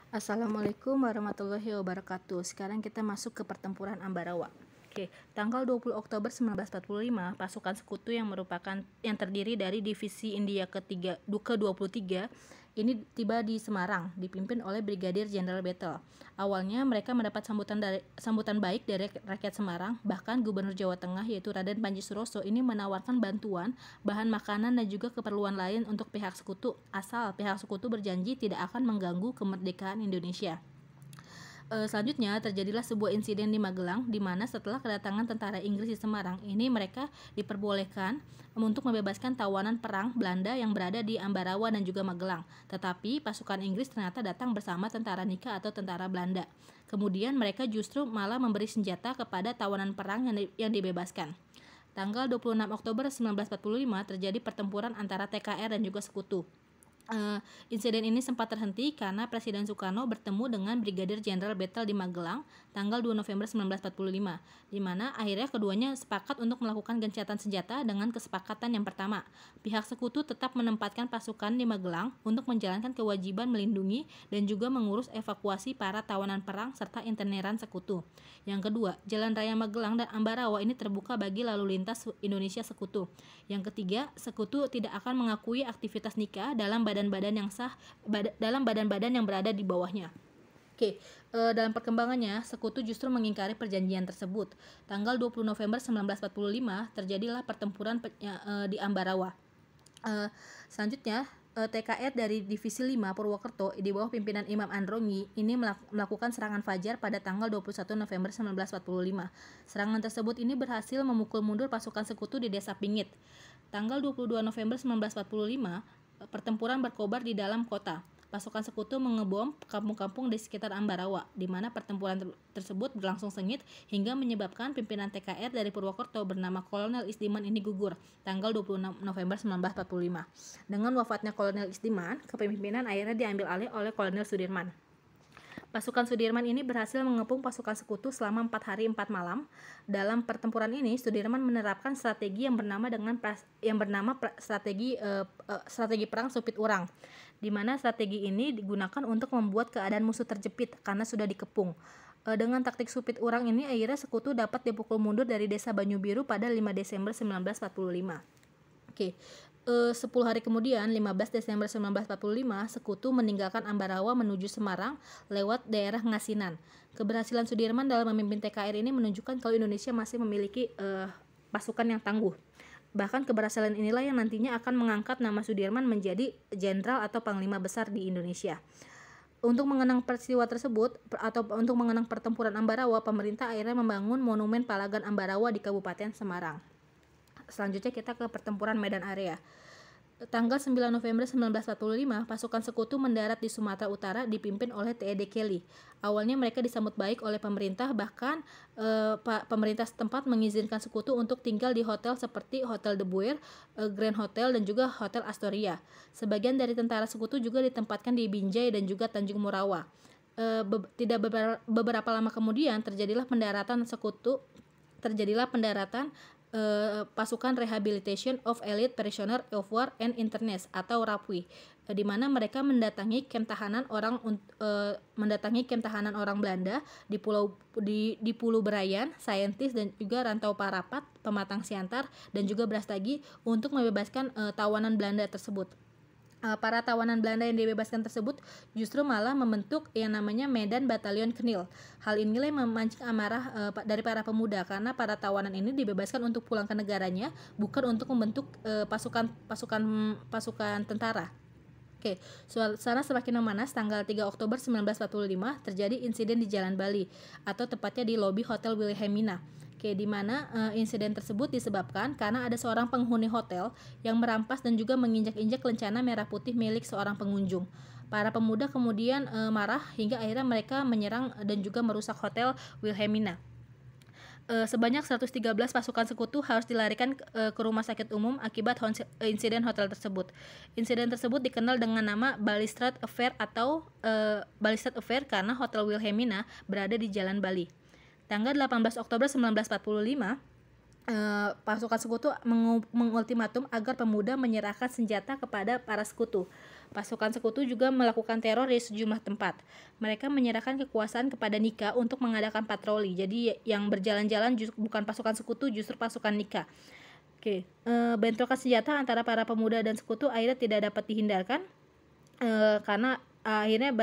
Assalamualaikum warahmatullahi wabarakatuh. Sekarang kita masuk ke pertempuran Ambarawa. Tanggal 20 Oktober 1945, pasukan sekutu yang terdiri dari divisi India ke-23 ini tiba di Semarang, dipimpin oleh Brigadir Jenderal Battle. Awalnya mereka mendapat sambutan baik dari rakyat Semarang, bahkan Gubernur Jawa Tengah yaitu Raden Panji Suroso ini menawarkan bantuan, bahan makanan dan juga keperluan lain untuk pihak sekutu, asal pihak sekutu berjanji tidak akan mengganggu kemerdekaan Indonesia. Selanjutnya terjadilah sebuah insiden di Magelang, di mana setelah kedatangan tentara Inggris di Semarang, ini mereka diperbolehkan untuk membebaskan tawanan perang Belanda yang berada di Ambarawa dan juga Magelang. Tetapi pasukan Inggris ternyata datang bersama tentara Nika atau tentara Belanda. Kemudian mereka justru malah memberi senjata kepada tawanan perang yang dibebaskan. Tanggal 26 Oktober 1945 terjadi pertempuran antara TKR dan juga sekutu. Insiden ini sempat terhenti karena Presiden Soekarno bertemu dengan Brigadir Jenderal Battle di Magelang tanggal 2 November 1945, di mana akhirnya keduanya sepakat untuk melakukan gencatan senjata dengan kesepakatan yang pertama. Pihak sekutu tetap menempatkan pasukan di Magelang untuk menjalankan kewajiban melindungi dan juga mengurus evakuasi para tawanan perang serta interneran sekutu. Yang kedua, Jalan Raya Magelang dan Ambarawa ini terbuka bagi lalu lintas Indonesia sekutu. Yang ketiga, sekutu tidak akan mengakui aktivitas Nika dalam badan-badan yang berada di bawahnya. Dalam perkembangannya, sekutu justru mengingkari perjanjian tersebut. Tanggal 20 November 1945 terjadilah pertempuran di Ambarawa. Selanjutnya, TKR dari Divisi 5 Purwokerto di bawah pimpinan Imam Androngi ini melakukan serangan fajar pada tanggal 21 November 1945. Serangan tersebut ini berhasil memukul mundur pasukan sekutu di Desa Pingit. Tanggal 22 November 1945, pertempuran berkobar di dalam kota. Pasukan sekutu mengebom kampung-kampung di sekitar Ambarawa, di mana pertempuran tersebut berlangsung sengit hingga menyebabkan pimpinan TKR dari Purwokerto bernama Kolonel Isdiman ini gugur tanggal 26 November 1945. Dengan wafatnya Kolonel Isdiman, kepemimpinan akhirnya diambil alih oleh Kolonel Sudirman. Pasukan Sudirman ini berhasil mengepung pasukan sekutu selama 4 hari 4 malam. Dalam pertempuran ini, Sudirman menerapkan strategi yang bernama strategi perang Supit Urang, di mana strategi ini digunakan untuk membuat keadaan musuh terjepit karena sudah dikepung. Dengan taktik Supit Urang ini, akhirnya sekutu dapat dipukul mundur dari Desa Banyu Biru pada 5 Desember 1945. 10 hari kemudian, 15 Desember 1945, sekutu meninggalkan Ambarawa menuju Semarang lewat daerah Ngasinan. Keberhasilan Sudirman dalam memimpin TKR ini menunjukkan kalau Indonesia masih memiliki pasukan yang tangguh. Bahkan keberhasilan inilah yang nantinya akan mengangkat nama Sudirman menjadi jenderal atau panglima besar di Indonesia. Untuk mengenang peristiwa tersebut atau untuk mengenang pertempuran Ambarawa, pemerintah akhirnya membangun monumen Palagan Ambarawa di Kabupaten Semarang. Selanjutnya kita ke pertempuran Medan Area. Tanggal 9 November 1945, pasukan sekutu mendarat di Sumatera Utara dipimpin oleh T.E.D. Kelly. Awalnya mereka disambut baik oleh pemerintah, bahkan pemerintah setempat mengizinkan sekutu untuk tinggal di hotel seperti Hotel De Boer, Grand Hotel, dan juga Hotel Astoria. Sebagian dari tentara sekutu juga ditempatkan di Binjai dan juga Tanjung Morawa. Beberapa lama kemudian terjadilah pendaratan pasukan Rehabilitation of Elite Prisoner of War and Internees atau RAPWI, di mana mereka mendatangi kamp tahanan orang Belanda di Pulau Berayan, Saintis, dan juga Rantau Parapat, Pematang Siantar, dan juga Brastagi untuk membebaskan tawanan Belanda tersebut. Para tawanan Belanda yang dibebaskan tersebut justru malah membentuk yang namanya Medan Batalion Knil. Hal inilah yang memancing amarah dari para pemuda, karena para tawanan ini dibebaskan untuk pulang ke negaranya, bukan untuk membentuk pasukan tentara. Suasana semakin memanas. Tanggal 3 Oktober 1945 terjadi insiden di Jalan Bali, atau tepatnya di lobi Hotel Wilhelmina. Di mana insiden tersebut disebabkan karena ada seorang penghuni hotel yang merampas dan juga menginjak-injak lencana merah putih milik seorang pengunjung. Para pemuda kemudian marah hingga akhirnya mereka menyerang dan juga merusak Hotel Wilhelmina. Sebanyak 113 pasukan sekutu harus dilarikan ke rumah sakit umum akibat insiden hotel tersebut. Insiden tersebut dikenal dengan nama Balistrad Affair atau Balistrad Affair karena Hotel Wilhelmina berada di Jalan Bali. Tanggal 18 Oktober 1945, pasukan sekutu mengultimatum agar pemuda menyerahkan senjata kepada para sekutu. Pasukan sekutu juga melakukan teror di sejumlah tempat. Mereka menyerahkan kekuasaan kepada Nika untuk mengadakan patroli. Jadi yang berjalan-jalan bukan pasukan sekutu, justru pasukan Nika. Bentrokan senjata antara para pemuda dan sekutu akhirnya tidak dapat dihindarkan karena akhirnya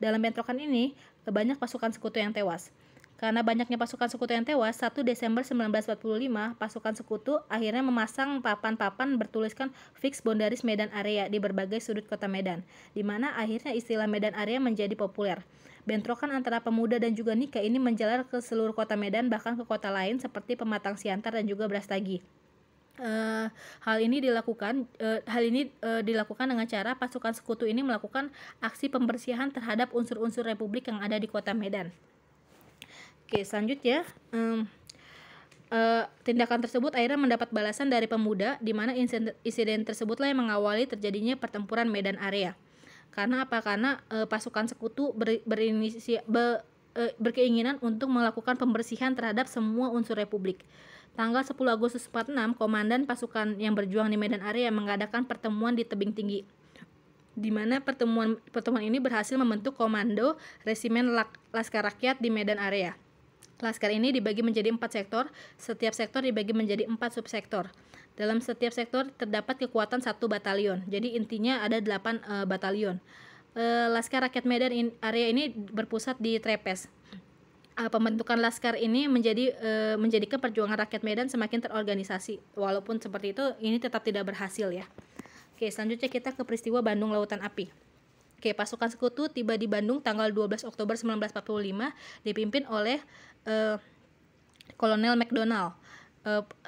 dalam bentrokan ini banyak pasukan sekutu yang tewas. Karena banyaknya pasukan sekutu yang tewas, 1 Desember 1945, pasukan sekutu akhirnya memasang papan-papan bertuliskan fix boundaries Medan Area di berbagai sudut kota Medan, di mana akhirnya istilah Medan Area menjadi populer. Bentrokan antara pemuda dan juga Nika ini menjalar ke seluruh kota Medan, bahkan ke kota lain seperti Pematang Siantar dan juga Brastagi. Hal ini dilakukan dengan cara pasukan sekutu ini melakukan aksi pembersihan terhadap unsur-unsur republik yang ada di kota Medan. Selanjutnya tindakan tersebut akhirnya mendapat balasan dari pemuda, di mana insiden tersebutlah yang mengawali terjadinya pertempuran Medan Area. Karena apa? Karena pasukan sekutu berkeinginan untuk melakukan pembersihan terhadap semua unsur republik. Tanggal 10 Agustus 46, komandan pasukan yang berjuang di Medan Area mengadakan pertemuan di tebing tinggi, di mana pertemuan ini berhasil membentuk Komando Resimen Laskar Rakyat di Medan Area. Laskar ini dibagi menjadi 4 sektor, setiap sektor dibagi menjadi 4 subsektor. Dalam setiap sektor terdapat kekuatan 1 batalion, jadi intinya ada 8 batalion. Laskar Rakyat Medan Area ini berpusat di Trepes. Pembentukan Laskar ini menjadikan perjuangan rakyat Medan semakin terorganisasi. Walaupun seperti itu, ini tetap tidak berhasil ya. Selanjutnya kita ke peristiwa Bandung Lautan Api. Pasukan sekutu tiba di Bandung tanggal 12 Oktober 1945 dipimpin oleh Kolonel McDonald.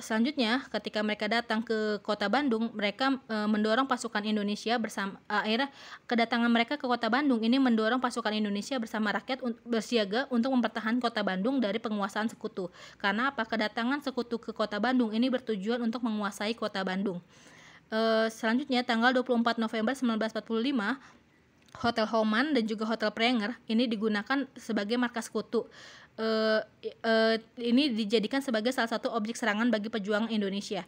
Selanjutnya ketika mereka datang ke kota Bandung, mereka mendorong pasukan Indonesia akhirnya kedatangan mereka ke kota Bandung ini mendorong pasukan Indonesia bersama rakyat bersiaga untuk mempertahankan kota Bandung dari penguasaan sekutu. Karena apa? Kedatangan sekutu ke kota Bandung ini bertujuan untuk menguasai kota Bandung. Selanjutnya tanggal 24 November 1945, Hotel Homan dan juga Hotel Prenger ini digunakan sebagai markas sekutu. Ini dijadikan sebagai salah satu objek serangan bagi pejuang Indonesia.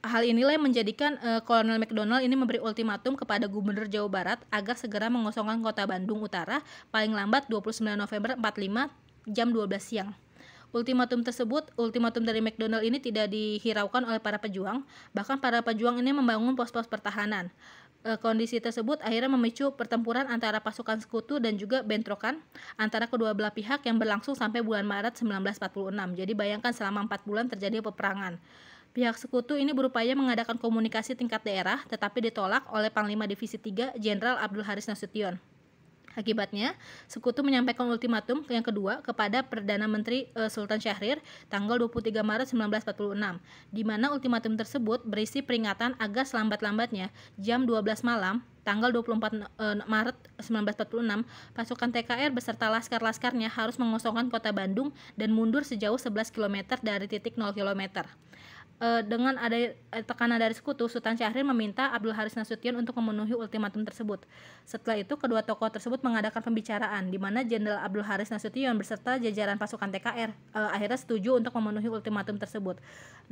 Hal inilah yang menjadikan Kolonel McDonald ini memberi ultimatum kepada Gubernur Jawa Barat agar segera mengosongkan kota Bandung Utara paling lambat 29 November 45 jam 12 siang. Ultimatum dari McDonald ini tidak dihiraukan oleh para pejuang, bahkan para pejuang ini membangun pos-pos pertahanan. Kondisi tersebut akhirnya memicu pertempuran antara pasukan sekutu dan juga bentrokan antara kedua belah pihak yang berlangsung sampai bulan Maret 1946. Jadi bayangkan selama 4 bulan terjadi peperangan. Pihak sekutu ini berupaya mengadakan komunikasi tingkat daerah, tetapi ditolak oleh Panglima Divisi 3 Jenderal Abdul Haris Nasution. Akibatnya, sekutu menyampaikan ultimatum yang kedua kepada Perdana Menteri Sultan Syahrir tanggal 23 Maret 1946, di mana ultimatum tersebut berisi peringatan agar selambat-lambatnya jam 12 malam tanggal 24 Maret 1946, pasukan TKR beserta laskar-laskarnya harus mengosongkan kota Bandung dan mundur sejauh 11 km dari titik 0 km. Dengan ada tekanan dari sekutu, Sultan Syahrir meminta Abdul Haris Nasution untuk memenuhi ultimatum tersebut. Setelah itu, kedua tokoh tersebut mengadakan pembicaraan, di mana Jenderal Abdul Haris Nasution beserta jajaran pasukan TKR akhirnya setuju untuk memenuhi ultimatum tersebut.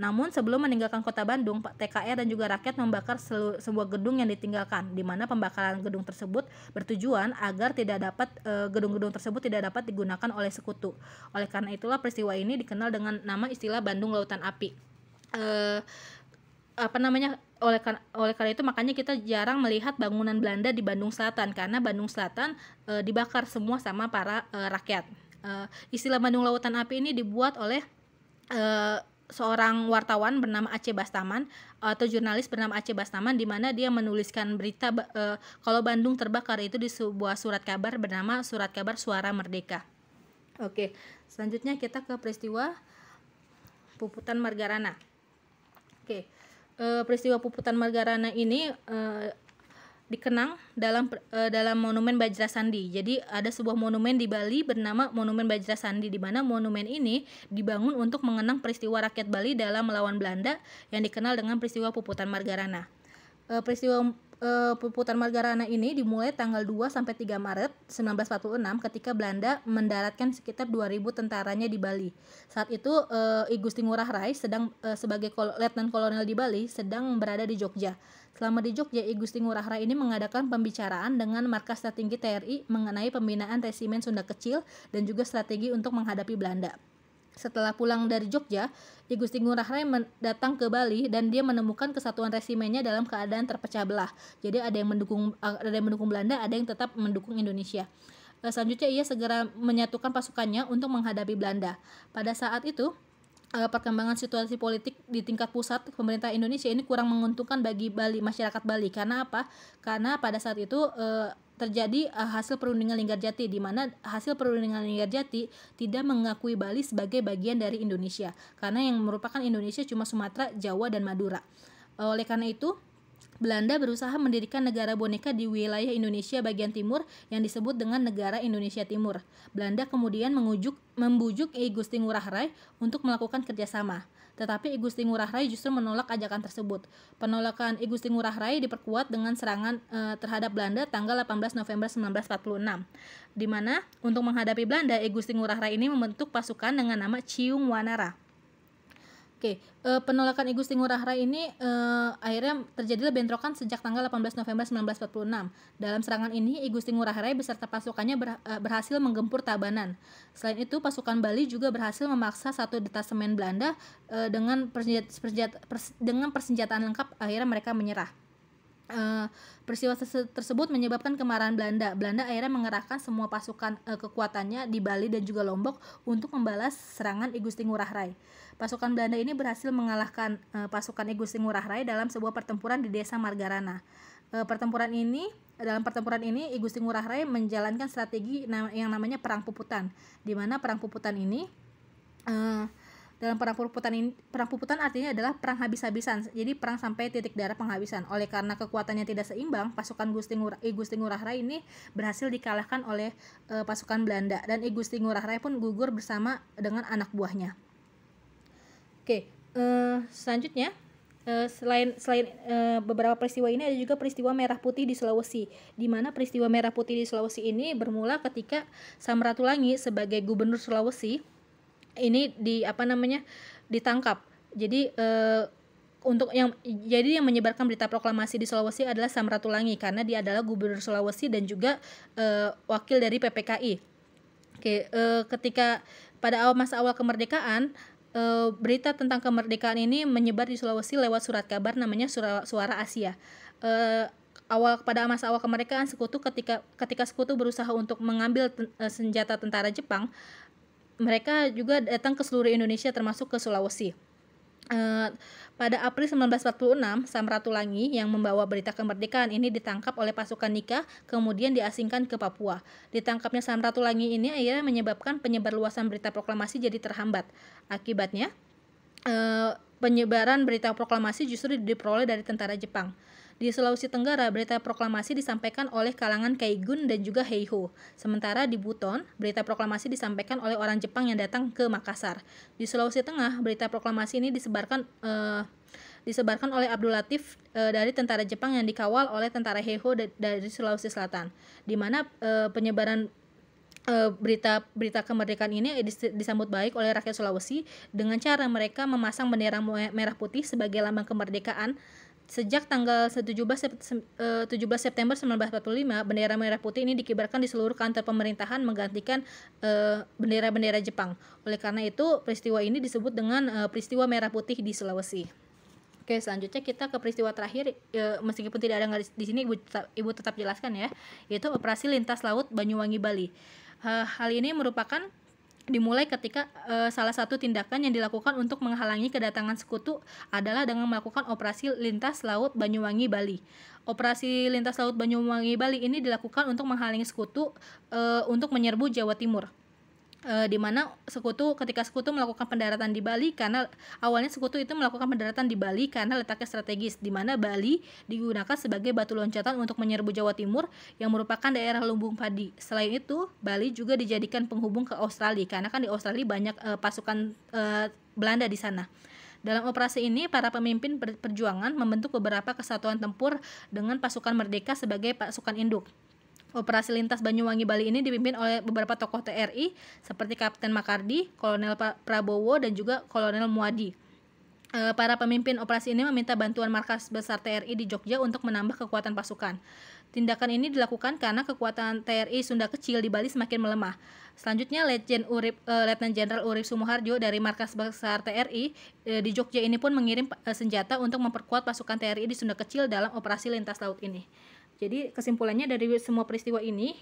Namun, sebelum meninggalkan kota Bandung, TKR dan juga rakyat membakar sebuah gedung yang ditinggalkan, di mana pembakaran gedung tersebut bertujuan agar gedung-gedung tersebut tidak dapat digunakan oleh sekutu. Oleh karena itulah peristiwa ini dikenal dengan nama istilah Bandung Lautan Api. Oleh karena itu makanya kita jarang melihat bangunan Belanda di Bandung Selatan, karena Bandung Selatan dibakar semua sama para rakyat. Istilah Bandung Lautan Api ini dibuat oleh seorang wartawan bernama Aceh Bastaman atau jurnalis bernama Aceh Bastaman, di mana dia menuliskan berita kalau Bandung terbakar itu di sebuah surat kabar bernama Surat Kabar Suara Merdeka. Selanjutnya kita ke peristiwa Puputan Margarana. Peristiwa Puputan Margarana ini dikenang dalam monumen Bajrasandi. Jadi ada sebuah monumen di Bali bernama Monumen Bajrasandi, di mana monumen ini dibangun untuk mengenang peristiwa rakyat Bali dalam melawan Belanda yang dikenal dengan peristiwa Puputan Margarana. Peristiwa Perebutan Margarana ini dimulai tanggal 2 sampai 3 Maret 1946 ketika Belanda mendaratkan sekitar 2.000 tentaranya di Bali. Saat itu I Gusti Ngurah Rai sedang sebagai letnan kolonel di Bali sedang berada di Jogja. Selama di Jogja, I Gusti Ngurah Rai ini mengadakan pembicaraan dengan markas tertinggi TRI mengenai pembinaan resimen Sunda Kecil dan juga strategi untuk menghadapi Belanda. Setelah pulang dari Jogja, I Gusti Ngurah Rai datang ke Bali dan dia menemukan kesatuan resimennya dalam keadaan terpecah belah. Jadi ada yang mendukung Belanda, ada yang tetap mendukung Indonesia. Selanjutnya ia segera menyatukan pasukannya untuk menghadapi Belanda. Pada saat itu perkembangan situasi politik di tingkat pusat pemerintah Indonesia ini kurang menguntungkan bagi masyarakat Bali. Karena apa? Karena pada saat itu terjadi hasil perundingan Linggarjati, di mana hasil perundingan Linggarjati tidak mengakui Bali sebagai bagian dari Indonesia, karena yang merupakan Indonesia cuma Sumatera, Jawa, dan Madura. Oleh karena itu, Belanda berusaha mendirikan negara boneka di wilayah Indonesia bagian timur yang disebut dengan Negara Indonesia Timur. Belanda kemudian membujuk I Gusti Ngurah Rai untuk melakukan kerjasama. Tetapi I Gusti Ngurah Rai justru menolak ajakan tersebut. Penolakan I Gusti Ngurah Rai diperkuat dengan serangan terhadap Belanda tanggal 18 November 1946. Di mana untuk menghadapi Belanda, I Gusti Ngurah Rai ini membentuk pasukan dengan nama Ciung Wanara. Penolakan I Gusti Ngurah Rai ini akhirnya terjadilah bentrokan sejak tanggal 18 November 1946. Dalam serangan ini I Gusti Ngurah Rai beserta pasukannya berhasil menggempur Tabanan. Selain itu, pasukan Bali juga berhasil memaksa satu detasemen Belanda dengan persenjataan lengkap. Akhirnya mereka menyerah. Peristiwa tersebut menyebabkan kemarahan Belanda. Belanda akhirnya mengerahkan semua pasukan kekuatannya di Bali dan juga Lombok untuk membalas serangan I Gusti Ngurah Rai. Pasukan Belanda ini berhasil mengalahkan pasukan I Gusti Ngurah Rai dalam sebuah pertempuran di desa Margarana. Dalam pertempuran ini I Gusti Ngurah Rai menjalankan strategi yang namanya perang puputan, di mana perang puputan ini dalam perang puputan artinya adalah perang habis-habisan. Jadi perang sampai titik darah penghabisan. Oleh karena kekuatannya tidak seimbang, pasukan I Gusti Ngurah Rai ini berhasil dikalahkan oleh pasukan Belanda, dan I Gusti Ngurah Rai pun gugur bersama dengan anak buahnya. Selanjutnya selain beberapa peristiwa ini, ada juga peristiwa Merah Putih di Sulawesi, di mana peristiwa Merah Putih di Sulawesi ini bermula ketika Samratulangi sebagai gubernur Sulawesi ini ditangkap. Jadi yang menyebarkan berita proklamasi di Sulawesi adalah Samratulangi, karena dia adalah gubernur Sulawesi dan juga wakil dari PPKI. Ketika pada masa awal kemerdekaan, berita tentang kemerdekaan ini menyebar di Sulawesi lewat surat kabar namanya Suara Asia. Pada masa awal kemerdekaan, ketika sekutu berusaha untuk mengambil senjata tentara Jepang, mereka juga datang ke seluruh Indonesia termasuk ke Sulawesi. Pada April 1946, Samratulangi yang membawa berita kemerdekaan ini ditangkap oleh pasukan Nika, kemudian diasingkan ke Papua. Ditangkapnya Samratulangi ini akhirnya menyebabkan penyebarluasan berita proklamasi jadi terhambat. Akibatnya, penyebaran berita proklamasi justru diperoleh dari tentara Jepang. Di Sulawesi Tenggara, berita proklamasi disampaikan oleh kalangan Kaigun dan juga Heiho. Sementara di Buton, berita proklamasi disampaikan oleh orang Jepang yang datang ke Makassar. Di Sulawesi Tengah, berita proklamasi ini disebarkan oleh Abdul Latif dari tentara Jepang yang dikawal oleh tentara Heiho dari Sulawesi Selatan, di mana penyebaran berita kemerdekaan ini disambut baik oleh rakyat Sulawesi dengan cara mereka memasang bendera merah putih sebagai lambang kemerdekaan. Sejak tanggal 17 September 1945, bendera merah putih ini dikibarkan di seluruh kantor pemerintahan menggantikan bendera-bendera Jepang. Oleh karena itu, peristiwa ini disebut dengan peristiwa merah putih di Sulawesi. Selanjutnya kita ke peristiwa terakhir, meskipun tidak ada di sini, Ibu tetap jelaskan ya, yaitu Operasi Lintas Laut Banyuwangi Bali. Hal ini merupakan dimulai ketika salah satu tindakan yang dilakukan untuk menghalangi kedatangan sekutu adalah dengan melakukan operasi lintas laut Banyuwangi Bali. Operasi lintas laut Banyuwangi Bali ini dilakukan untuk menghalangi sekutu untuk menyerbu Jawa Timur. Di mana ketika sekutu melakukan pendaratan di Bali, karena awalnya sekutu itu melakukan pendaratan di Bali karena letaknya strategis, di mana Bali digunakan sebagai batu loncatan untuk menyerbu Jawa Timur yang merupakan daerah lumbung padi. Selain itu, Bali juga dijadikan penghubung ke Australia, karena kan di Australia banyak pasukan Belanda di sana. Dalam operasi ini, para pemimpin perjuangan membentuk beberapa kesatuan tempur dengan pasukan merdeka sebagai pasukan induk. Operasi Lintas Banyuwangi Bali ini dipimpin oleh beberapa tokoh TRI seperti Kapten Makardi, Kolonel Prabowo, dan juga Kolonel Muadi. Para pemimpin operasi ini meminta bantuan Markas Besar TRI di Jogja untuk menambah kekuatan pasukan. Tindakan ini dilakukan karena kekuatan TRI Sunda kecil di Bali semakin melemah. Selanjutnya, Letnan Jenderal Urip Sumoharjo dari Markas Besar TRI di Jogja ini pun mengirim senjata untuk memperkuat pasukan TRI di Sunda kecil dalam operasi lintas laut ini. Jadi kesimpulannya dari semua peristiwa ini,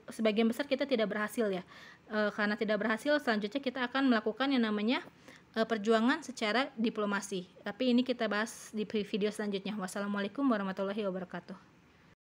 sebagian besar kita tidak berhasil ya. Karena tidak berhasil, selanjutnya kita akan melakukan yang namanya perjuangan secara diplomasi. Tapi ini kita bahas di video selanjutnya. Wassalamualaikum warahmatullahi wabarakatuh.